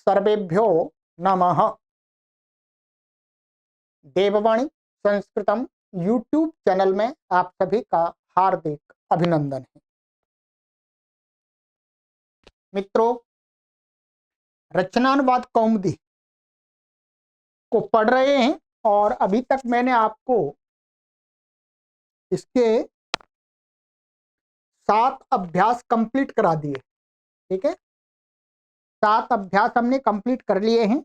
सर्वेभ्यो नमः। देववाणी संस्कृतम YouTube channel में आप सभी का हार्दिक अभिनंदन है। मित्रों, रचनानुवाद कौमुदी को पढ़ रहे हैं और अभी तक मैंने आपको इसके 7 अभ्यास कंप्लीट करा दिए। ठीक है, 7 अभ्यास हमने कंप्लीट कर लिए हैं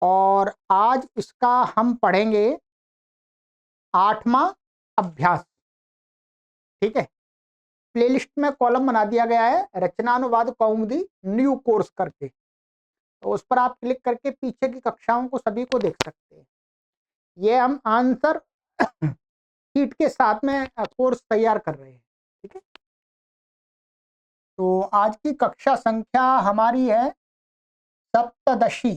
और आज इसका हम पढ़ेंगे 8वां अभ्यास। ठीक है, प्लेलिस्ट में कॉलम बना दिया गया है रचनानुवाद कौमुदी न्यू कोर्स करके, तो उस पर आप क्लिक करके पीछे की कक्षाओं को सभी को देख सकते हैं। ये हम आंसर शीट के साथ में कोर्स तैयार कर रहे हैं। ठीक है, तो आज की कक्षा संख्या हमारी है सप्तदशी,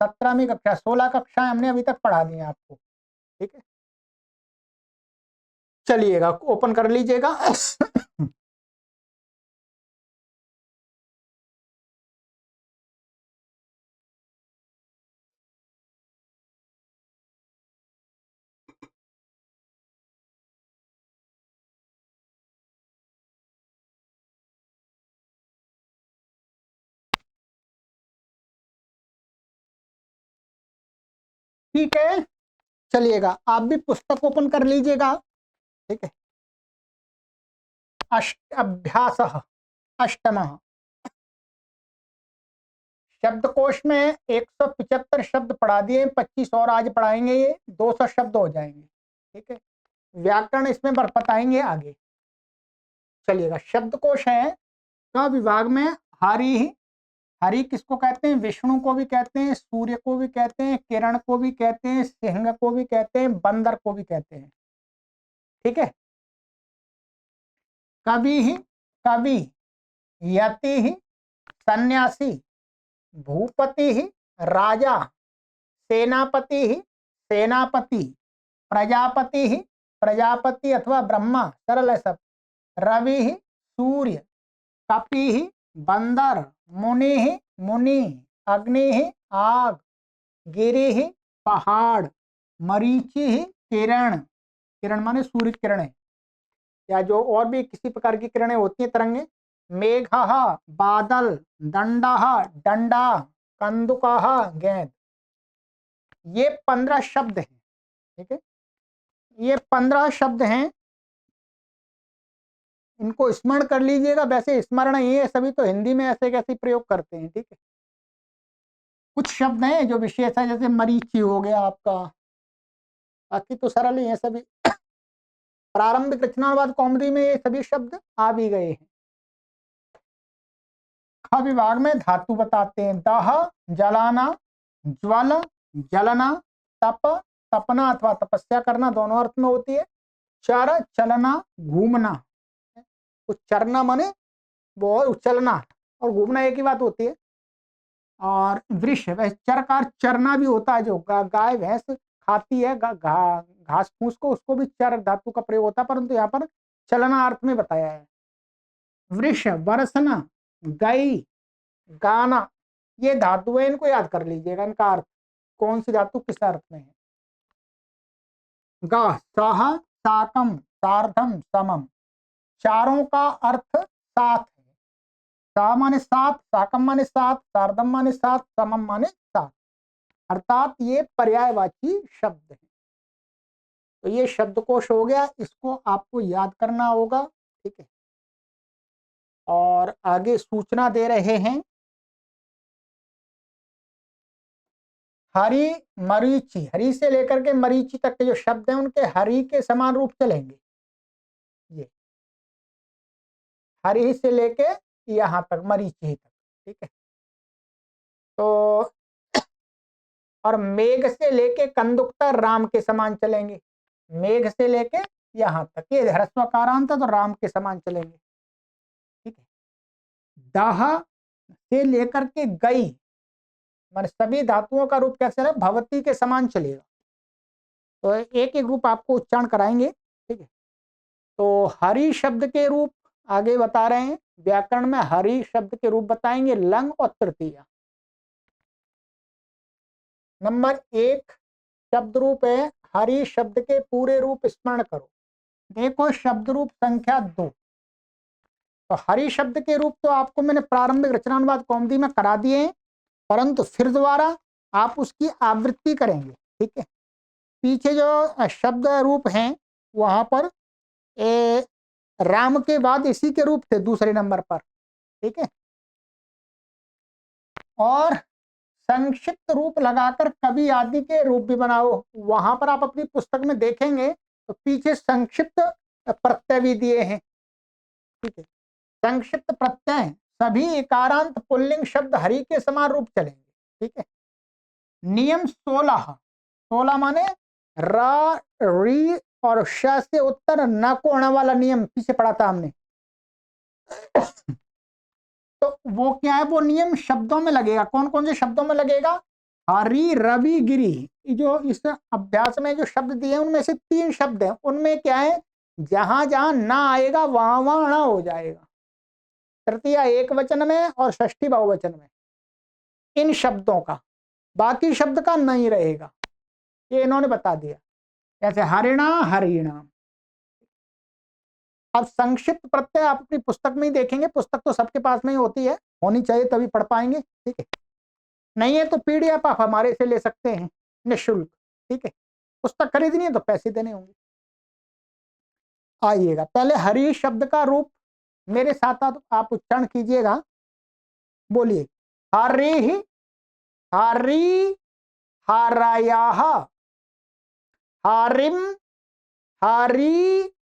17वीं कक्षा। 16 कक्षाएं हमने अभी तक पढ़ा दी हैं आपको। ठीक है, चलिएगा ओपन कर लीजिएगा। ठीक है, चलिएगा आप भी पुस्तक ओपन कर लीजिएगा। ठीक है, अभ्यास 8वां। शब्दकोश में 175 शब्द पढ़ा दिए, 25 और आज पढ़ाएंगे, ये 200 शब्द हो जाएंगे। ठीक है, व्याकरण इसमें बताएंगे आगे। चलिएगा, शब्दकोश है का विभाग में हरि। हरि किसको कहते हैं? विष्णु को भी कहते हैं, सूर्य को भी कहते हैं, किरण को भी कहते हैं, सिंह को भी कहते हैं, बंदर को भी कहते हैं। ठीक है, कवि, कवि, यति, सन्यासी, भूपति, राजा, सेनापति, सेनापति, प्रजापति, प्रजापति अथवा ब्रह्मा, सरल है सब। रवि, सूर्य, कपि, बंदर, मुनि, मुनि, अग्नि, आग, गिरि, पहाड़, मरीचि, किरण। किरण माने सूर्य किरणें या जो और भी किसी प्रकार की किरणें होती हैं, तरंगे। मेघ, बादल, दंड, डंडा, कंदुक, गेंद। ये 15 शब्द हैं। ठीक है, ये 15 शब्द हैं, इनको स्मरण कर लीजिएगा। वैसे स्मरण ही है, सभी तो हिंदी में ऐसे कैसे प्रयोग करते हैं। ठीक है, कुछ शब्द हैं जो विशेष है, जैसे मरीचि हो गया आपका, बाकी तो सरल ही है सभी। प्रारंभिक रचनानुवाद कौमुदी में ये सभी शब्द आ भी गए हैं। ख विभाग में धातु बताते हैं। दह, जलाना, ज्वल, जलना, तप, तपना अथवा तपस्या करना, दोनों अर्थ में होती है। चर, चलना, घूमना। कुछ चरना माने वो उछलना और घूमना एक ही बात होती है। और वृष, वह चर का चरना भी होता है, जो गाय भैंस खाती है घास फूस को, उसको भी चर धातु का प्रयोग होता है, परंतु यहाँ पर चलना अर्थ में बताया है। वृष, बरसना, गई, गाना, ये धातु है, इनको याद कर लीजिएगा, इनका अर्थ कौन सी धातु किस अर्थ में है। गा, सह, साकम, सार्धम, समम, चारों का अर्थ साथ है। सा माने सात, साकम माने सात, सार्धम माने सात, समम माने सात, अर्थात ये पर्यायवाची शब्द है। तो ये शब्दकोश हो गया, इसको आपको याद करना होगा। ठीक है, और आगे सूचना दे रहे हैं। हरि, मरीचि, हरि से लेकर के मरीचि तक के जो शब्द हैं उनके हरि के समान रूप चलेंगे। ये हरि से लेके यहां तक मरीचि तक। ठीक है, तो और मेघ से लेके कंदुक तक राम के समान चलेंगे। मेघ से लेके यहां तक ये ह्रस्वकारांत तो राम के समान चलेंगे। ठीक है, दाह से लेकर के गई मान सभी धातुओं का रूप कैसे है? भवती के समान चलेगा। तो एक एक रूप आपको उच्चारण कराएंगे। ठीक है, तो हरि शब्द के रूप आगे बता रहे हैं। व्याकरण में हरि शब्द के रूप बताएंगे लंग और तृतीया। नंबर 1 शब्द रूप है हरि शब्द के पूरे रूप स्मरण करो। देखो शब्द रूप संख्या 2। तो हरि शब्द के रूप तो आपको मैंने प्रारंभिक रचनानुवाद कौमुदी में करा दिए हैं, परंतु फिर दोबारा आप उसकी आवृत्ति करेंगे। ठीक है, पीछे जो शब्द रूप हैं वहां पर राम के बाद इसी के रूप थे दूसरे नंबर पर। ठीक है, और संक्षिप्त रूप लगाकर कवि आदि के रूप भी बनाओ। वहां पर आप अपनी पुस्तक में देखेंगे तो पीछे संक्षिप्त प्रत्यय भी दिए हैं। ठीक है, संक्षिप्त प्रत्यय सभी एकारांत पुल्लिंग शब्द हरि के समान रूप चलेंगे। ठीक है, नियम 16 माने रा री और श से उत्तर न को आने वाला नियम पीछे पढ़ा था हमने। तो वो क्या है, वो नियम शब्दों में लगेगा। कौन कौन से शब्दों में लगेगा? हरि रवि गिरी, जो इस अभ्यास में जो शब्द दिए उनमें से 3 शब्द हैं, उनमें क्या है, जहां जहां ना आएगा वहां वहां ना हो जाएगा। तृतीया एक वचन में और षष्ठी बहुवचन में, इन शब्दों का, बाकी शब्द का नहीं रहेगा। ये इन्होंने बता दिया। जैसे हरिणा हरिणा। अब संक्षिप्त प्रत्यय आप अपनी पुस्तक में ही देखेंगे, पुस्तक तो सबके पास में ही होती है, होनी चाहिए तभी पढ़ पाएंगे। ठीक है, नहीं है तो पीडीएफ आप हमारे से ले सकते हैं निःशुल्क। ठीक है, पुस्तक खरीदनी है तो पैसे देने होंगे। आइएगा, पहले हरि शब्द का रूप मेरे साथ आप उच्चारण कीजिएगा। बोलिए, हरि हरि हरयाः, हरिम हरि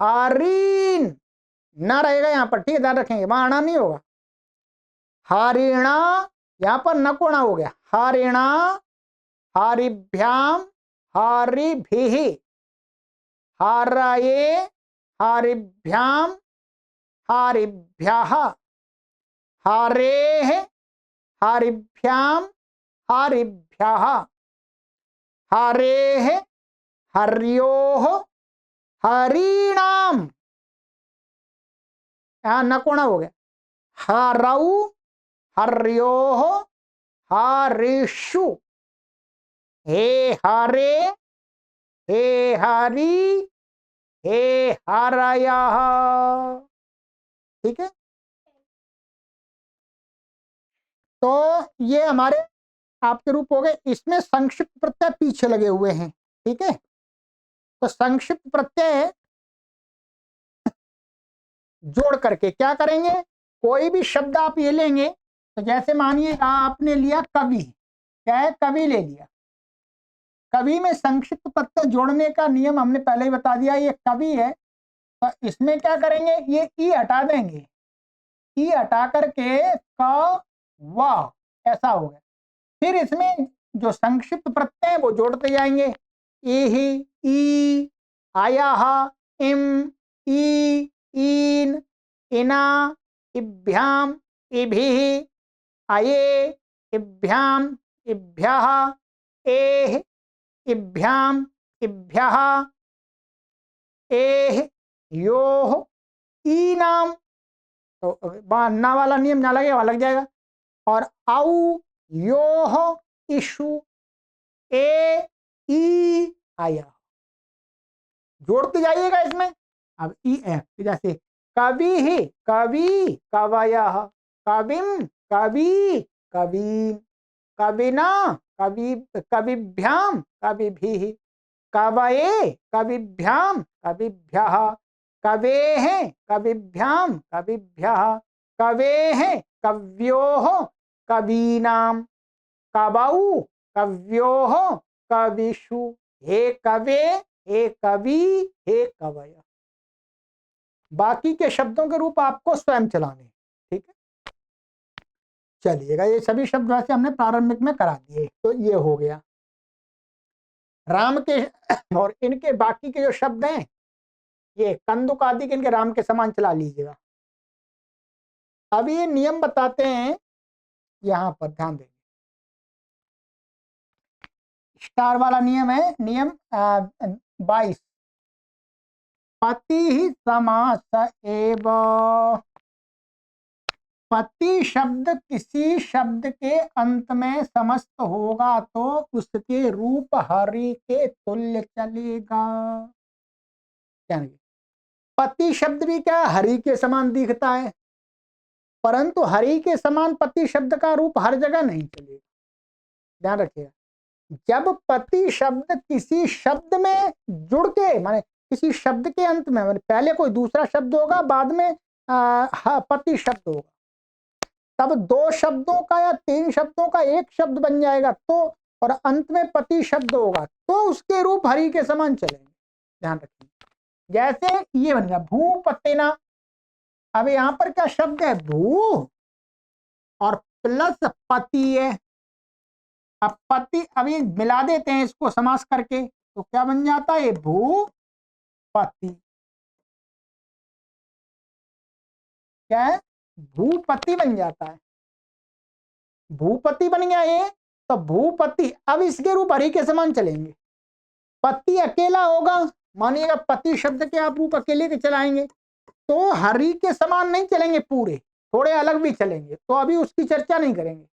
हरीन। ना रहेगा यहाँ पर, ठीक है, ध्यान रखेंगे, वहां आना नहीं होगा। हरिणा, यहाँ पर न कोणा हो गया। हरिणा हरिभ्याम हरिभिः, हरये हरिभ्याम हरिभ्यः, हरेः हरिभ्याम हरिभ्यः, हरेः हर्योः हरिणाम। यहाँ न कोणा हो गया। हरऊ हर्योः हरिषु, हे हरे हे हरि हे हरयः। ठीक है, तो ये हमारे आपके रूप हो गए। इसमें संक्षिप्त प्रत्यय पीछे लगे हुए हैं। ठीक है, तो संक्षिप्त प्रत्यय जोड़ करके क्या करेंगे, कोई भी शब्द आप ये लेंगे, तो जैसे मानिए आपने लिया कवि, क्या है, कवि ले लिया। कवि में संक्षिप्त प्रत्यय जोड़ने का नियम हमने पहले ही बता दिया। ये कवि है तो इसमें क्या करेंगे, ये ई हटा देंगे, ई हटा करके क व ऐसा हो गया। फिर इसमें जो संक्षिप्त प्रत्यय है वो जोड़ते जाएंगे। इहि ई, आयाह, इम, ई, ईन, इना, इभ्याम, इभिः, अये, इभ्याम, इभ्यः, एः, इभ्याम, इभ्यः, एः, योः, ईनाम। तो ना वाला नियम ना लगे, वहां लग जाएगा। और औ योः इषु, ए ई आया, जोड़ते जाइएगा इसमें। अब ई एफ, जैसे कवि ही कवि कवयः, कविम कवि कवीन, कविना कवि कविभ्याम कविभिः, कवये कविभ्याम कविभ्यः, कवेः कविभ्याम कविभ्यः, कवेः कव्योः कवीनाम, कवौ कव्योः कविषु, हे कवे हे कवि हे कवय। बाकी के शब्दों के रूप आपको स्वयं चलाने। ठीक है, चलिएगा, ये सभी शब्द वैसे हमने प्रारंभिक में करा दिए। तो ये हो गया राम के, और इनके बाकी के जो शब्द हैं ये कंदुक आदि के, इनके राम के समान चला लीजिएगा। अब ये नियम बताते हैं, यहां पर ध्यान देंगे। स्टार वाला नियम है नियम 22, पति ही समास एव पति शब्द किसी शब्द के अंत में समस्त होगा तो उसके रूप हरि के तुल्य चलेगा। क्या नहीं? पति शब्द भी क्या हरि के समान दिखता है, परंतु हरि के समान पति शब्द का रूप हर जगह नहीं चलेगा। ध्यान रखिएगा, जब पति शब्द किसी शब्द में जुड़ के, माने किसी शब्द के अंत में, माने पहले कोई दूसरा शब्द होगा, बाद में पति शब्द होगा, तब दो शब्दों का या तीन शब्दों का एक शब्द बन जाएगा, तो और अंत में पति शब्द होगा तो उसके रूप हरि के समान चलेंगे। ध्यान रखिए, जैसे ये बन गया भूपतिना। अब यहां पर क्या शब्द है? भू और प्लस पति है। अब पति, अब ये मिला देते हैं इसको समास करके, तो क्या बन जाता है? भूपति। क्या है? भूपति बन जाता है। भूपति बन गया ये, तो भूपति। अब इसके रूप हरि के समान चलेंगे। पति अकेला होगा, मानिएगा पति शब्द के आप रूप अकेले के चलाएंगे तो हरि के समान नहीं चलेंगे, पूरे थोड़े अलग भी चलेंगे, तो अभी उसकी चर्चा नहीं करेंगे।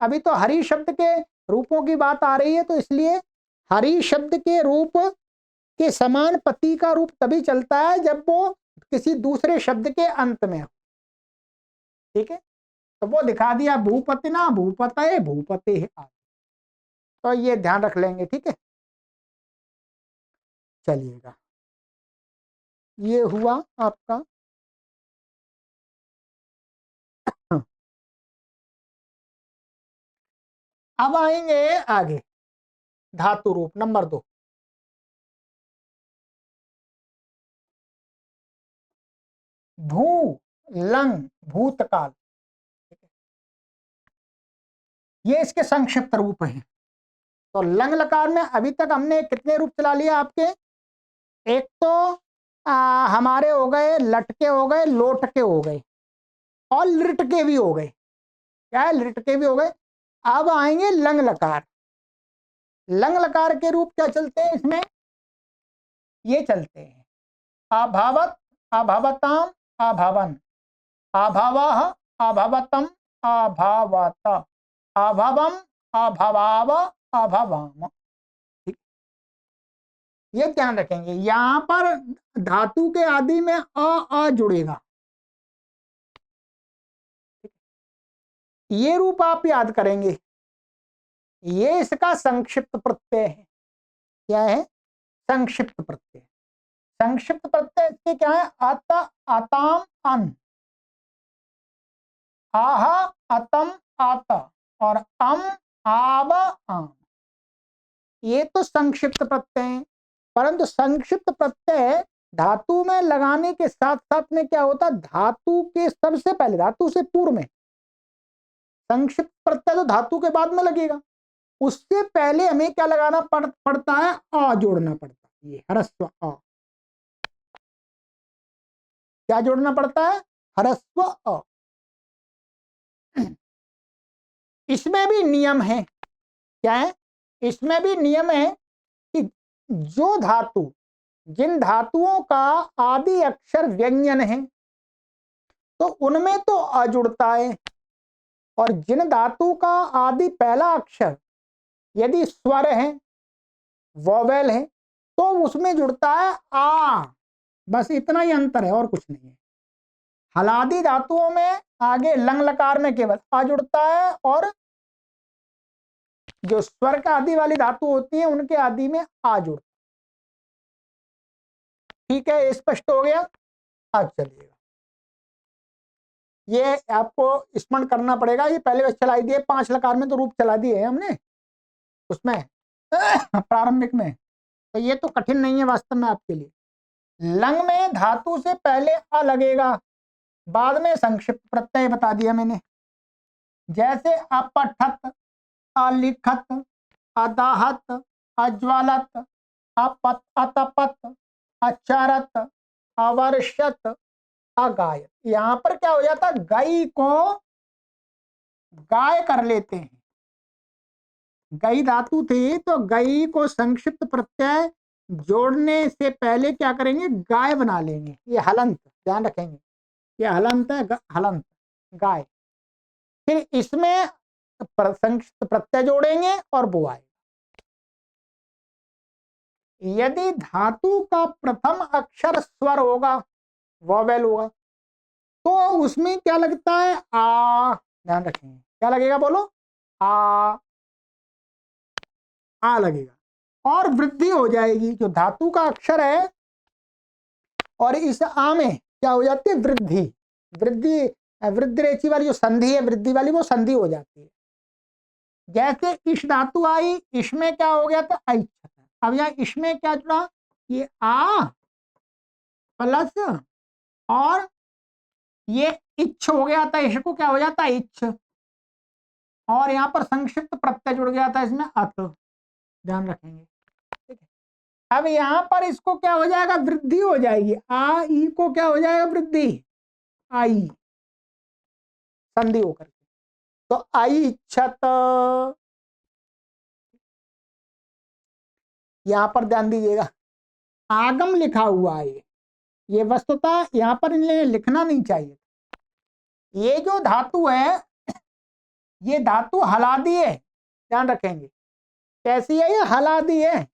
अभी तो हरि शब्द के रूपों की बात आ रही है, तो इसलिए हरि शब्द के रूप के समान पति का रूप तभी चलता है जब वो किसी दूसरे शब्द के अंत में हो। ठीक है, तो वो दिखा दिया भूपति ना, भूपते, भूपति है। तो ये ध्यान रख लेंगे। ठीक है, चलिएगा, ये हुआ आपका अब आएंगे आगे धातु रूप नंबर 2। भू लंग भूतकाल, ये इसके संक्षिप्त रूप हैं। तो लंग लकार में अभी तक हमने कितने रूप चला लिया आपके? एक तो हमारे हो गए लटके, हो गए लोटके, हो गए और लिटके भी हो गए। क्या है? लिटके भी हो गए। अब आएंगे लंग लकार। लंग लकार के रूप क्या चलते हैं इसमें? ये चलते हैं अभावत, अभावताम, अभावन, अभावः, अभावतम, अभावत, अभवम, अभवाव, अभवाम। ये ध्यान रखेंगे, यहां पर धातु के आदि में अ जुड़ेगा। ये रूप आप याद करेंगे, ये इसका संक्षिप्त प्रत्यय है। क्या है? संक्षिप्त प्रत्यय। संक्षिप्त प्रत्यय इसके क्या है? अत, अताम, अन, आह, अतम, आत और अम, आव, आम। ये तो संक्षिप्त प्रत्यय है, परंतु संक्षिप्त प्रत्यय धातु में लगाने के साथ साथ में क्या होता? धातु के सबसे पहले, धातु से पूर्व में, संक्षिप्त प्रत्यय तो धातु के बाद में लगेगा, उससे पहले हमें क्या लगाना पड़ता है? अ जोड़ना पड़ता है। ये ह्रस्व अ, क्या जोड़ना पड़ता है? ह्रस्व अ। इसमें भी नियम है। क्या है? इसमें भी नियम है कि जो धातु, जिन धातुओं का आदि अक्षर व्यंजन है तो उनमें तो अ जुड़ता है, और जिन धातु का आदि पहला अक्षर यदि स्वर है, वोवेल है, तो उसमें जुड़ता है आ। बस इतना ही अंतर है और कुछ नहीं है। हलादी धातुओं में आगे लंग लकार में केवल आ जुड़ता है, और जो स्वर का आदि वाली धातु होती है उनके आदि में आ जुड़ता है। ठीक है, स्पष्ट हो गया? अब चलिएगा, ये आपको स्मरण करना पड़ेगा। ये पहले बस चलाई दिए, 5 लकार में तो रूप चला दिए हमने उसमें प्रारंभिक में, तो ये तो कठिन नहीं है वास्तव में आपके लिए। लंग में धातु से पहले अ लगेगा, बाद में संक्षिप्त प्रत्यय बता दिया मैंने। जैसे अपठत, अलिखत, अदाहत, अज्वालत, अपत, अतपत, अचारत, अवर्षत, अगायत। यहां पर क्या हो जाता? गाय को गाय कर लेते हैं। गई धातु थी तो गई को संक्षिप्त प्रत्यय जोड़ने से पहले क्या करेंगे? गाय बना लेंगे। ये हलंत, ध्यान रखेंगे, ये हलंत है, हलंत। गाय। फिर इसमें संक्षिप्त प्रत्यय जोड़ेंगे और वो आएगा। यदि धातु का प्रथम अक्षर स्वर होगा, वॉवेल होगा, तो उसमें क्या लगता है? आ। ध्यान रखेंगे, क्या लगेगा? बोलो। आ। आ लगेगा और वृद्धि हो जाएगी। जो धातु का अक्षर है और इस आ में क्या हो जाती है? वृद्धि। वृद्धि, वृद्धि रेची वाली जो संधि है, वृद्धि वाली, वो संधि हो जाती है। जैसे इश धातु आई, इसमें क्या हो गया? तो आई। अब यहाँ इसमें क्या जुड़ा? ये आ प्लस और ये इच्छ हो गया था। इश को क्या हो जाता है? इच्छ। और यहाँ पर संक्षिप्त प्रत्यय जुड़ गया था इसमें, अत। ध्यान रखेंगे, ठीक है। अब यहाँ पर इसको क्या हो जाएगा? वृद्धि हो जाएगी। आ ई को क्या हो जाएगा? वृद्धि। आई, संधि होकर के। तो आई इच्छत। यहां पर ध्यान दीजिएगा, आगम लिखा हुआ है। ये वस्तुतः यहां पर इन्हें लिखना नहीं चाहिए। ये जो धातु है, ये धातु हलादी है। ध्यान रखेंगे, कैसी है? ये हलादी है।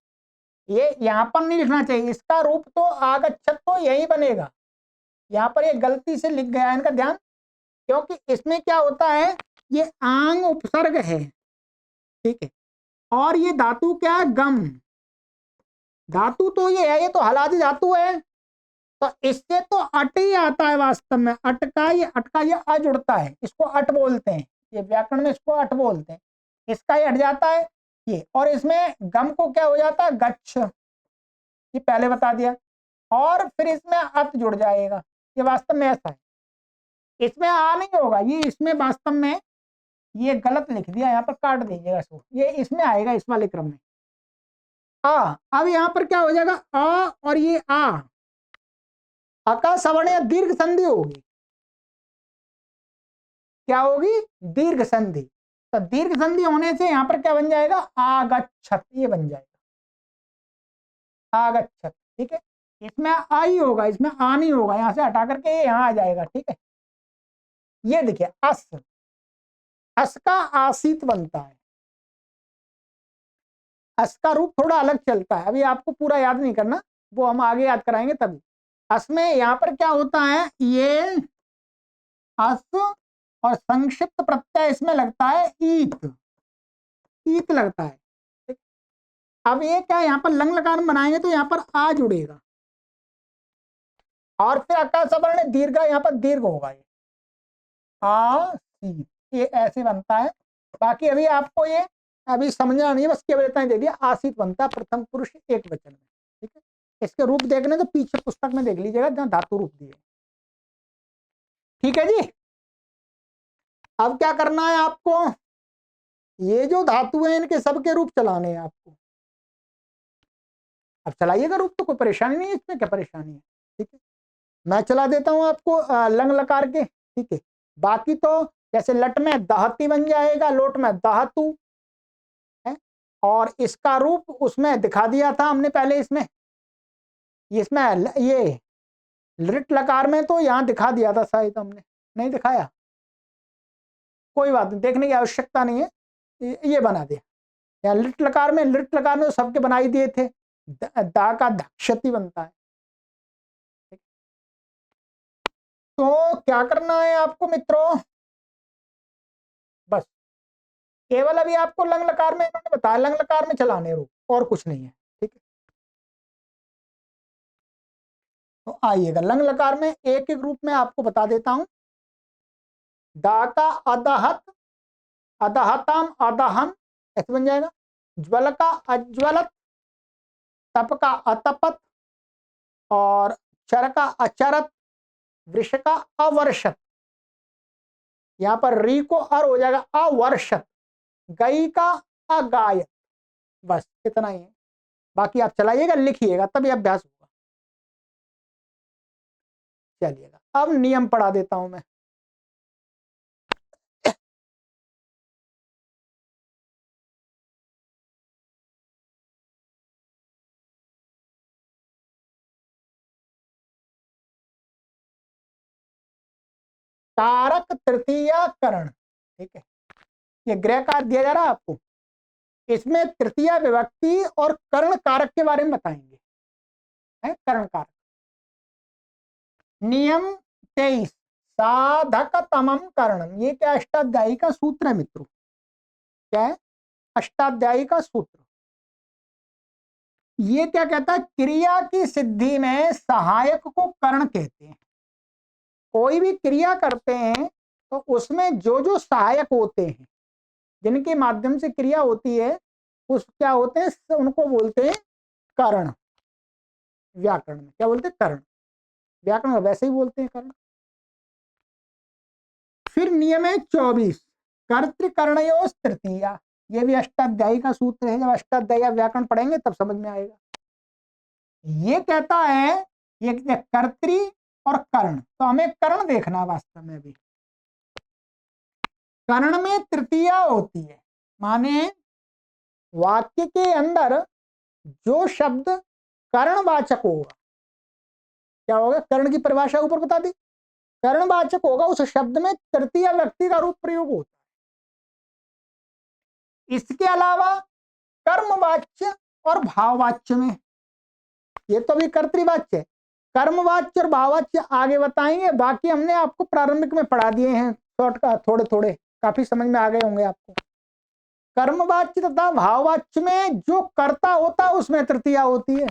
ये यहां पर नहीं लिखना चाहिए। इसका रूप तो आगच्छत तो यही बनेगा। यहां पर ये गलती से लिख गया है, इनका ध्यान। क्योंकि इसमें क्या होता है? ये आंग उपसर्ग है, ठीक है। और ये धातु क्या है? गम। धातु तो ये है, ये तो हलादी धातु है। तो इससे तो अट ही आता है वास्तव में। अट का ये अ जुड़ता है, इसको अट बोलते हैं। ये व्याकरण में इसको अट बोलते हैं। इसका ये हट जाता है ये, और इसमें गम को क्या हो जाता है? गच्छ। ये पहले बता दिया। और फिर इसमें अत जुड़ जाएगा। ये वास्तव में ऐसा है। इसमें आ नहीं होगा, ये इसमें वास्तव में ये गलत लिख दिया। यहाँ पर काट दीजिएगा इसको, ये इसमें आएगा इस वाले क्रम में। आ। अब यहाँ पर क्या हो जाएगा? आ और ये आ, अका सवर्ण या दीर्घ संधि होगी। क्या होगी? दीर्घ संधि। तो दीर्घ संधि होने से यहां पर क्या बन जाएगा? आगच्छत। ये बन जाएगा आगच्छत, ठीक है। इसमें आई होगा, इसमें आ नहीं होगा। यहां से हटा करके ये यहां आ जाएगा, ठीक है। ये देखिए, अस। अस का आसित बनता है। अस का रूप थोड़ा अलग चलता है, अभी आपको पूरा याद नहीं करना, वो हम आगे याद कराएंगे तभी। अस में यहां पर क्या होता है? ये अस और संक्षिप्त प्रत्यय इसमें लगता है ईत। ईत लगता है, ठीक। अब ये क्या, यहाँ पर लंग लकार बनाएंगे तो यहाँ पर आ जुड़ेगा, और फिर अकार सवर्ण दीर्घ, यहाँ पर दीर्घ होगा। ये आ सी, ये ऐसे बनता है। बाकी अभी आपको ये अभी समझना नहीं है, बस केवल इतना ही दे दिया। आसित बनता है प्रथम पुरुष एक वचन में, ठीक है। इसके रूप देखने तो पीछे पुस्तक में देख लीजिएगा, जहाँ धातु रूप दिए, ठीक है जी। अब क्या करना है आपको? ये जो धातु है इनके सबके रूप चलाने हैं आपको। अब चलाइएगा रूप, तो कोई परेशानी नहीं है इसमें। क्या परेशानी है? ठीक है, मैं चला देता हूं आपको लंग लकार के, ठीक है। बाकी तो जैसे लट में दहती बन जाएगा, लोट में धातु है। और इसका रूप उसमें दिखा दिया था हमने पहले। इसमें ये लिट लकार में तो यहां दिखा दिया था शायद हमने, नहीं दिखाया? कोई बात नहीं, देखने की आवश्यकता नहीं है। ये बना दिया। या लिट लकार में, लिट लकार में तो सबके बनाई दिए थे। दा का धक्षति बनता है। तो क्या करना है आपको मित्रों? बस केवल अभी आपको लंग लकार में इन्होंने बताया, लंग लकार में चलाने रूप, और कुछ नहीं है, ठीक है। तो आइएगा लंग लकार में एक एक रूप में आपको बता देता हूं। दा का अदहत, अदहतम अदहन, ऐसे बन जाएगा। ज्वल का अज्वलत, तप का अतपत, और चर का अचरत, वृष का अवर्षत। यहां पर री को अर हो जाएगा अवर्षत, गई का अगायत। बस इतना ही है। बाकी आप चलाइएगा, लिखिएगा, तभी अभ्यास होगा। चलिएगा, अब नियम पढ़ा देता हूं मैं। कारक तृतीया करण, ठीक है, ये गृह कार्य दिया जा रहा है आपको, इसमें तृतीया विभक्ति और कर्ण कारक के बारे में बताएंगे, है कर्ण कारक। नियम 23 साधक तमम करणम, ये क्या अष्टाध्यायी का सूत्र है मित्रों, क्या है अष्टाध्यायी का सूत्र। ये क्या कहता है, क्रिया की सिद्धि में सहायक को कर्ण कहते हैं। कोई भी क्रिया करते हैं तो उसमें जो जो सहायक होते हैं, जिनके माध्यम से क्रिया होती है, उस क्या होते हैं, उनको बोलते हैं कर्ण। व्याकरण में क्या बोलते हैं, कर्ण। व्याकरण में वैसे ही बोलते हैं कर्ण। फिर नियम है 24 कर्तृकर्णयोः तृतीया, ये भी अष्टाध्यायी का सूत्र है। जब अष्टाध्यायी व्याकरण पढ़ेंगे तब समझ में आएगा। ये कहता है ये कर्तृ और कर्ण, तो हमें कर्ण देखना वास्तव में भी। कर्ण में तृतीया होती है, माने वाक्य के अंदर जो शब्द कर्णवाचक होगा, क्या होगा, कर्ण की परिभाषा ऊपर बता दी, कर्णवाचक होगा, उस शब्द में तृतीय व्यक्ति का रूप प्रयोग होता है। इसके अलावा कर्मवाच्य और भाववाच्य में, ये तो भी कर्तृवाच्य है, कर्मवाच्य और भाववाच्य आगे बताएंगे, बाकी हमने आपको प्रारंभिक में पढ़ा दिए हैं, थोड़े थोड़े काफी समझ में आ गए होंगे आपको। कर्मवाच्य तथा भाववाच्य में जो कर्ता होता है उसमें तृतीया होती है,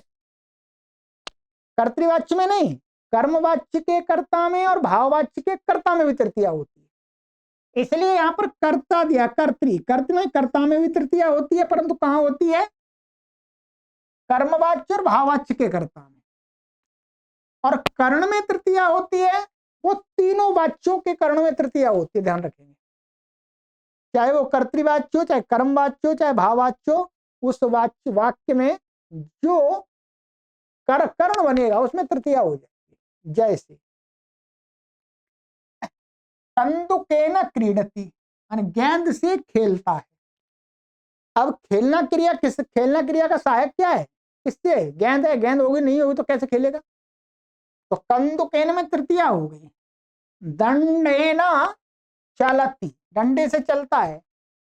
कर्तृवाच्य में नहीं। कर्मवाच्य के कर्ता में और भाववाच्य के कर्ता में भी तृतीया होती है, इसलिए यहां पर कर्ता दिया, कर्तृ में कर्ता में भी तृतीया होती है, परंतु कहां होती है, कर्मवाच्य और भाववाच्य के कर्ता में। और कर्ण में तृतीया होती है, वो तीनों वाच्यों के कर्ण में तृतीया होती है, ध्यान रखेंगे, चाहे वो कर्तृवाच्य हो, चाहे कर्मवाच्य हो, चाहे भाववाच्य हो, उस वाक्य में जो कर्ण बनेगा उसमें तृतीया हो जाएगी। जैसे कंदुकेन क्रीडति, गेंद से खेलता है। अब खेलना क्रिया का सहायक क्या है, किससे, गेंद है, गेंद होगी नहीं होगी तो कैसे खेलेगा, तो कंदुकेन में तृतीया हो गई। दंडेन चलति, डंडे से चलता है,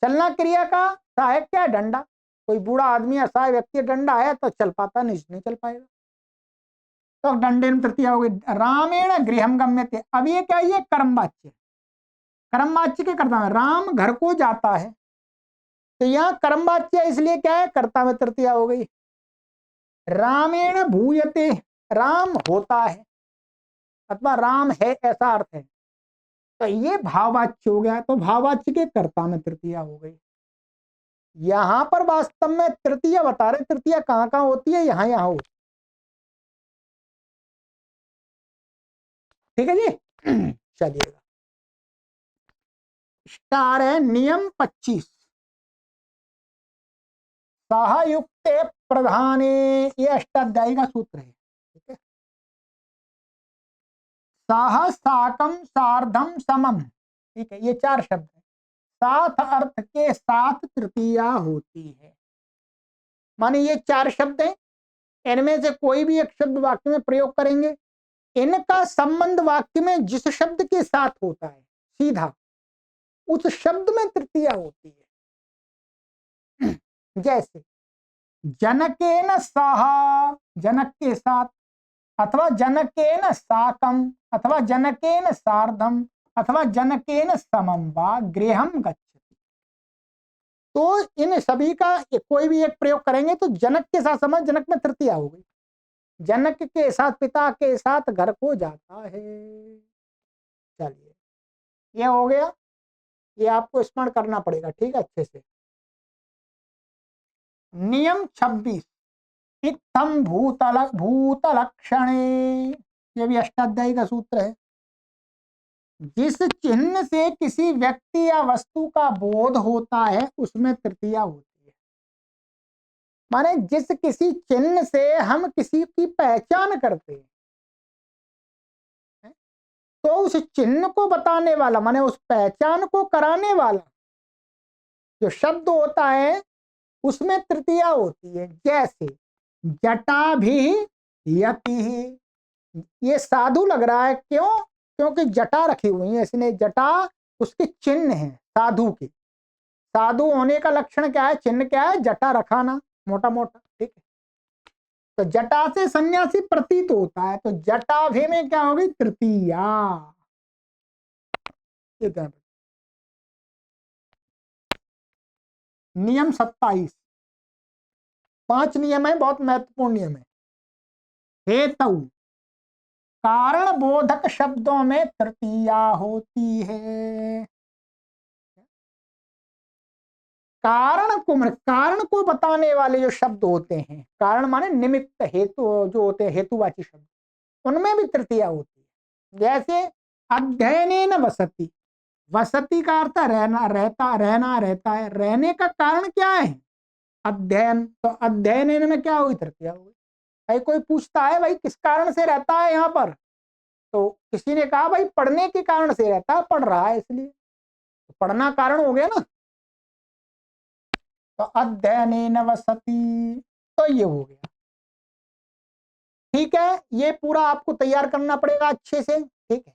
चलना क्रिया का सहायक क्या है, डंडा। कोई बूढ़ा आदमी असहाय व्यक्ति डंडा है तो चल पाता, नहीं चल पाएगा, तो डंडे में तृतीया हो गई। रामेण गृहम गम्यते, अब ये क्या, ये कर्मवाच्य, कर्मवाच्य के कर्ता में, राम घर को जाता है, तो यहाँ कर्मवाच्य इसलिए क्या है, कर्ता में तृतीया हो गई। रामेण भूयते, राम होता है अथवा राम है ऐसा अर्थ है, तो ये भाववाच्य हो गया, तो भाववाच्य के कर्ता में तृतीया हो गई। यहां पर वास्तव में तृतीया बता रहे, तृतीया कहां कहां होती है, यहां यहां होती है, ठीक है जी। चलिएगा, स्टार है नियम 25 सहयुक्त प्रधाने, ये अष्टाध्यायी का सूत्र है, ठीक है। साह साकम सार्धम समम, ठीक है, ये चार शब्द है, साथ अर्थ के साथ तृतीया होती है। माने ये चार शब्द हैं, इनमें से कोई भी एक शब्द वाक्य में प्रयोग करेंगे, इनका संबंध वाक्य में जिस शब्द के साथ होता है सीधा, उस शब्द में तृतीया होती है। जैसे जनकेन साहा, जनक के साथ, अथवा जनकेन साकम, अथवा जनकेन सार्धम, अथवा जनकेन समम वा गृहम गच्छति। तो इन सभी का कोई भी एक प्रयोग करेंगे तो जनक के साथ समझ, जनक में तृतीया हो गई, जनक के साथ, पिता के साथ घर को जाता है। चलिए, ये हो गया, ये आपको स्मरण करना पड़ेगा, ठीक है, अच्छे से। नियम 26 इत्थम भूतलक्षणे, ये भी अष्टाध्यायी का सूत्र है। जिस चिन्ह से किसी व्यक्ति या वस्तु का बोध होता है उसमें तृतीया होती है। माने जिस किसी चिन्ह से हम किसी की पहचान करते हैं, तो उस चिन्ह को बताने वाला, माने उस पहचान को कराने वाला जो शब्द होता है उसमें तृतीया होती है। जैसे जटा भी यति, ये साधु लग रहा है, क्यों, क्योंकि जटा रखी हुई है, इसने जटा उसके चिन्ह है साधु के। साधु होने का लक्षण क्या है, चिन्ह क्या है, जटा रखाना मोटा मोटा, ठीक है। तो जटा से सन्यासी प्रतीत होता है, तो जटाभि में क्या होगी, तृतीया। नियम 27, 5 नियम है, बहुत महत्वपूर्ण नियम है। हेतु, कारण बोधक शब्दों में तृतीया होती है। कारण को बताने वाले जो शब्द होते हैं, कारण माने निमित्त, हेतु जो होते हैं, हेतुवाची शब्द, उनमें भी तृतीया होती है। जैसे अध्ययनेन वसति, वसति का अर्थ रहना, रहता है। रहने का कारण क्या है, अध्ययन, तो अध्ययन में क्या हुई, तृतीया हुई। भाई कोई पूछता है भाई किस कारण से रहता है यहाँ पर, तो किसी ने कहा भाई पढ़ने के कारण से रहता है, पढ़ रहा है इसलिए, तो पढ़ना कारण हो गया ना। तो अध्ययनेन वसति, तो ये हो गया, ठीक है। ये पूरा आपको तैयार करना पड़ेगा अच्छे से, ठीक है।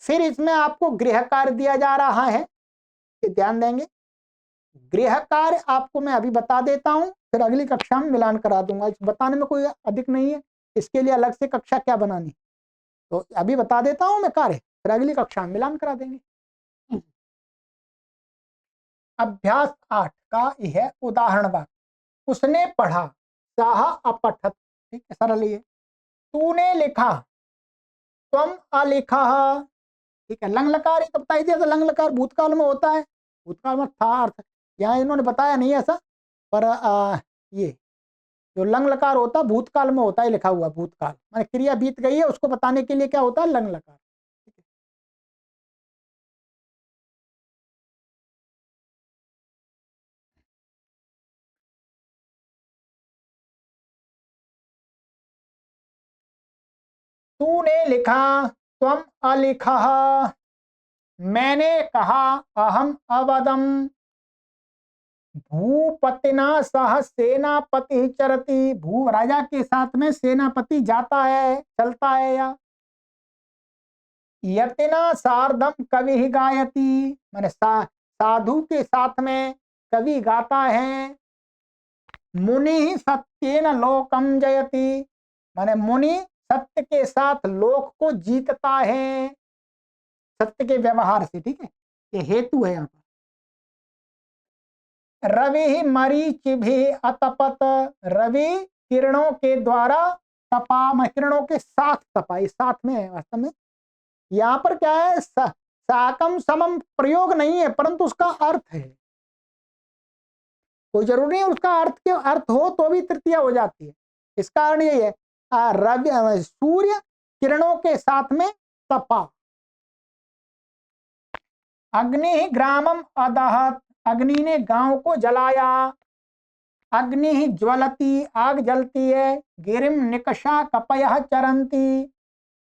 फिर इसमें आपको गृह कार्य दिया जा रहा है, ये ध्यान देंगे। गृह कार्य आपको मैं अभी बता देता हूं, फिर अगली कक्षा में मिलान करा दूंगा। इस बताने में कोई अधिक नहीं है, इसके लिए अलग से कक्षा क्या बनानी, तो अभी बता देता हूं मैं कार्य, फिर अगली कक्षा में मिलान करा देंगे। अभ्यास 8 का यह उदाहरण वाक्य, उसने पढ़ा, सह अपठत, ठीक है, सरल ये। तूने लिखा, त्वम अलिखा, ठीक है। लंग लकार ये तो बता ही दिया था, लंग लकार भूतकाल में होता है, भूतकाल में था अर्थ, यहाँ इन्होंने बताया नहीं ऐसा, पर ये जो लंग लकार होता है भूतकाल में होता है, लिखा हुआ भूतकाल माने क्रिया बीत गई है, उसको बताने के लिए क्या होता है, लंग लकार। तूने लिखा, त्वम अलिखा, मैंने कहा, अहम अवदम, भूपतिना सह सेनापति चरति, भू राजा के साथ में सेनापति जाता है, चलता है। या यतिना सार्धम कवि गायति, माने साधु के साथ में कवि गाता है। मुनि सत्येन लोकम जयति, माने मुनि सत्य के साथ लोक को जीतता है, सत्य के व्यवहार से, ठीक है। ये हेतु है यहाँ पर। रवि मरीचि भी अतपत, रवि किरणों के द्वारा तपा, किरणों के साथ तपा, इस साथ में है वास्तव में। यहाँ पर क्या है, साकम समम प्रयोग नहीं है, परंतु उसका अर्थ है, कोई जरूरी नहीं उसका अर्थ के अर्थ हो तो भी तृतीया हो जाती है। इस कारण यही है, रवि सूर्य किरणों के साथ में तपा। अग्नि ग्रामम अदहत, अग्नि ने गांव को जलाया। अग्नि ज्वलती, आग जलती है। गिरिम निकषा कपयः चरंती,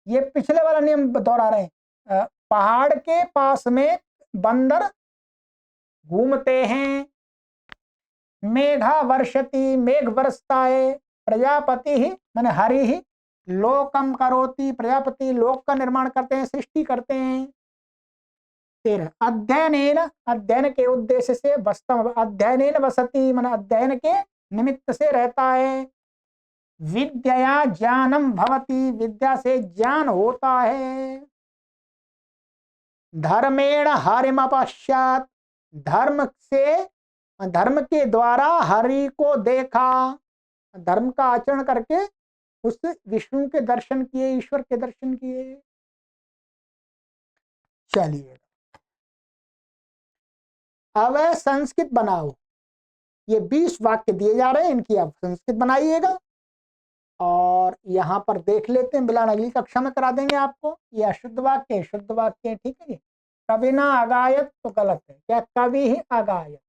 ये पिछले वाला नियम दोहरा रहे हैं, पहाड़ के पास में बंदर घूमते हैं। मेघा वर्षति, मेघ बरसता है। प्रजापति ही माने हरि ही लोकम करोति, प्रजापति लोक का निर्माण करते हैं, सृष्टि करते हैं। 13 अध्ययनेन, अध्ययन के उद्देश्य से, वस्तव अध्ययनेन वसति माने अध्ययन के निमित्त से रहता है। विद्या ज्ञानम भवति, विद्या से ज्ञान होता है। धर्मेण हरिम अपश्यात, धर्म से, धर्म के द्वारा हरि को देखा, धर्म का आचरण करके उस विष्णु के दर्शन किए, ईश्वर के दर्शन किए। चलिए अब संस्कृत बनाओ, ये 20 वाक्य दिए जा रहे हैं, इनकी आप संस्कृत बनाइएगा। और यहाँ पर देख लेते हैं, मिलान अगली कक्षा में करा देंगे आपको। ये अशुद्ध वाक्य, शुद्ध वाक्य, ठीक है जी। कवि ना अगायत तो गलत है, क्या कवि ही अगायत,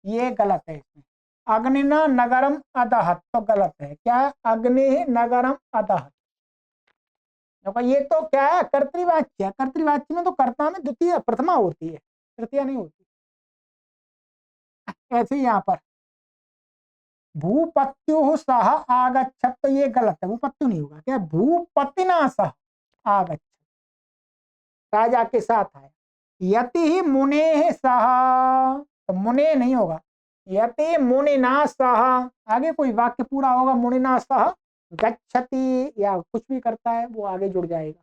ये गलत है इसमें। अग्निना नगरम अदहत तो गलत है, क्या है, अग्नि नगरम अदहत। ये तो क्या है, कर्तृवाच्य है, कर्तृवाच्य में तो कर्ता में द्वितीय प्रथमा होती है, तृतीय नहीं होती। ऐसे ही यहाँ पर भूपत्यु सह आगच्छत, तो ये गलत है, भूपत्यु नहीं होगा, क्या भूपतिना सह आगच्छत, राजा के साथ आया। यति ही मुने सह, तो मुने नहीं होगा, यति मुनिना सह, आगे कोई वाक्य पूरा होगा, मुनिना सह गच्छति या कुछ भी करता है वो आगे जुड़ जाएगा।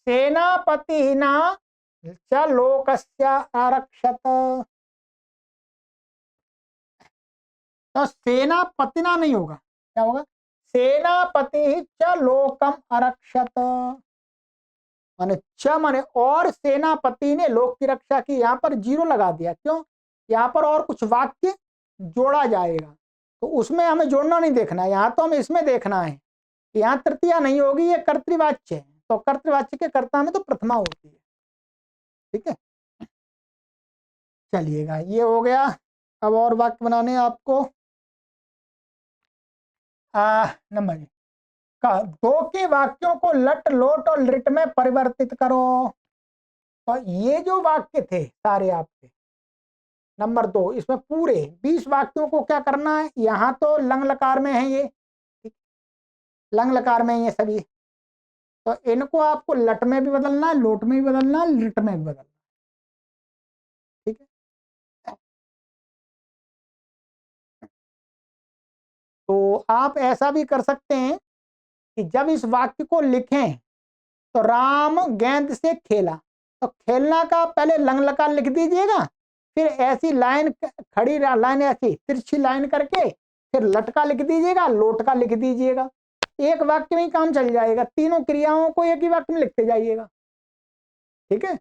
सेनापतिना च लोकस्य आरक्षत, तो सेनापतिना नहीं होगा, क्या होगा, सेनापति च लोकम आरक्षत, माने च माने और, सेनापति ने लोक की रक्षा की, यहाँ पर जीरो लगा दिया, क्यों, यहाँ पर और कुछ वाक्य जोड़ा जाएगा, तो उसमें हमें जोड़ना नहीं देखना है, यहाँ तो हमें इसमें देखना है, यहाँ तृतीया नहीं होगी, ये कर्तृवाच्य है, तो कर्तृवाच्य के कर्ता में तो प्रथमा होती है, ठीक है। चलिएगा ये हो गया। अब और वाक्य बनाने आपको, नंबर दो के वाक्यों को लट लोट और लिट में परिवर्तित करो, तो ये जो वाक्य थे सारे आपके नंबर 2, इसमें पूरे 20 वाक्यों को क्या करना है, यहाँ तो लंग लकार में है ये, लंग लकार में ये सभी, तो इनको आपको लट में भी बदलना है, लोट में भी बदलना है, लिट में भी बदलना, ठीक है। तो आप ऐसा भी कर सकते हैं कि जब इस वाक्य को लिखें तो राम गेंद से खेला, तो खेलना का पहले लंग लकार लिख दीजिएगा, फिर ऐसी लाइन खड़ी लाइन ऐसी तिरछी लाइन करके फिर लटका लिख दीजिएगा, लोट का लिख दीजिएगा, एक वाक्य में ही काम चल जाएगा, तीनों क्रियाओं को एक ही वाक्य में लिखते जाइएगा, ठीक है।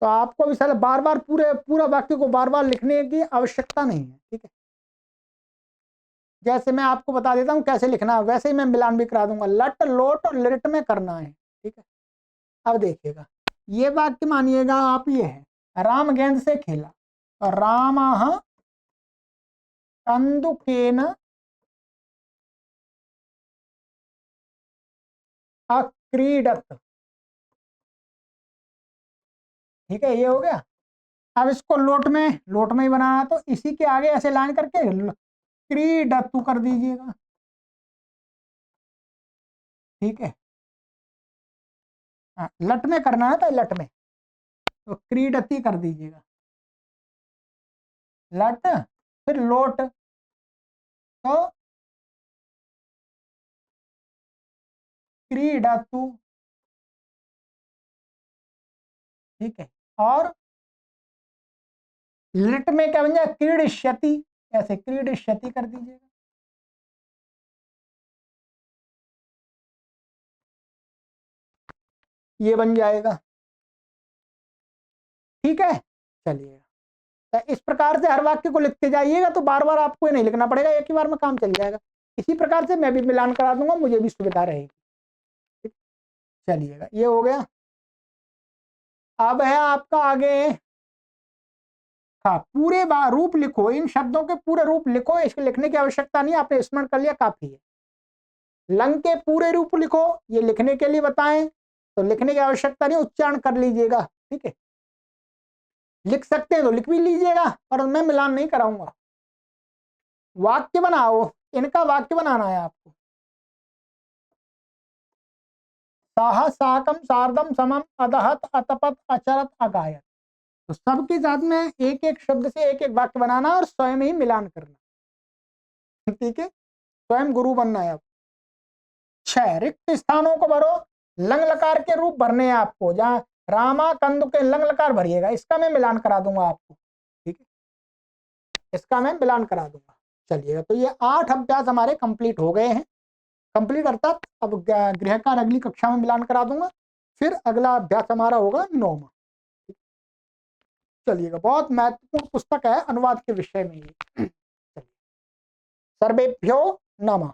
तो आपको भी साला बार बार पूरा वाक्य को बार बार लिखने की आवश्यकता नहीं है, ठीक है। जैसे मैं आपको बता देता हूं कैसे लिखना है, वैसे ही मैं मिलान भी करा दूंगा, लट लोट और लिट में करना है, ठीक है। अब देखिएगा ये वाक्य मानिएगा आप, ये है राम गेंद से खेला, और रामः कंदुकेन अक्रीडत, ठीक है, ये हो गया। अब इसको लोट में ही बनाना, तो इसी के आगे ऐसे लाइन करके क्रीडतु कर दीजिएगा, ठीक है। हाँ, लट में करना है, तो लट में तो क्रीडती कर दीजिएगा, लट फिर लोट, तो क्रीडतु, ठीक है। और लिट में क्या बन जाए, क्रीडिष्यति, ऐसे क्रीडिष्यति कर दीजिएगा, ये बन जाएगा, ठीक है। चलिए तो इस प्रकार से हर वाक्य को लिखते जाइएगा, तो बार बार आपको ये नहीं लिखना पड़ेगा, एक ही बार में काम चल जाएगा। इसी प्रकार से मैं भी मिलान करा दूंगा, मुझे भी सुविधा रहेगी। चलिएगा ये हो गया। अब है आपका आगे, हाँ पूरे रूप लिखो, इन शब्दों के पूरे रूप लिखो, इसके लिखने की आवश्यकता नहीं, आपने स्मरण कर लिया काफी है। लंग के पूरे रूप लिखो, ये लिखने के लिए बताएं, तो लिखने की आवश्यकता नहीं, उच्चारण कर लीजिएगा, ठीक है। लिख सकते हैं तो लिख भी लीजिएगा, और मैं मिलान नहीं कराऊंगा। वाक्य बनाओ, इनका वाक्य बनाना है आपको, साह साकम सार्धम समम अदहत अतपत अचरत अगायत, तो सबके साथ में एक एक शब्द से एक एक वाक्य बनाना और स्वयं ही मिलान करना, ठीक है। स्वयं गुरु बनना है आपको। 6 रिक्त स्थानों को भरो, लंग लकार के रूप भरने हैं आपको, जहां रामा कंदु के लंग लकार भरिएगा, इसका मैं मिलान करा दूंगा आपको, ठीक है, इसका मैं मिलान करा दूंगा। चलिएगा तो ये 8 अभ्यास हमारे कंप्लीट हो गए हैं, कंप्लीट अर्थात अब गृह कार्य अगली कक्षा में मिलान करा दूंगा, फिर अगला अभ्यास हमारा होगा 9वां। चलिएगा बहुत महत्वपूर्ण पुस्तक है अनुवाद के विषय में ये। सर्वेभ्यो नमः।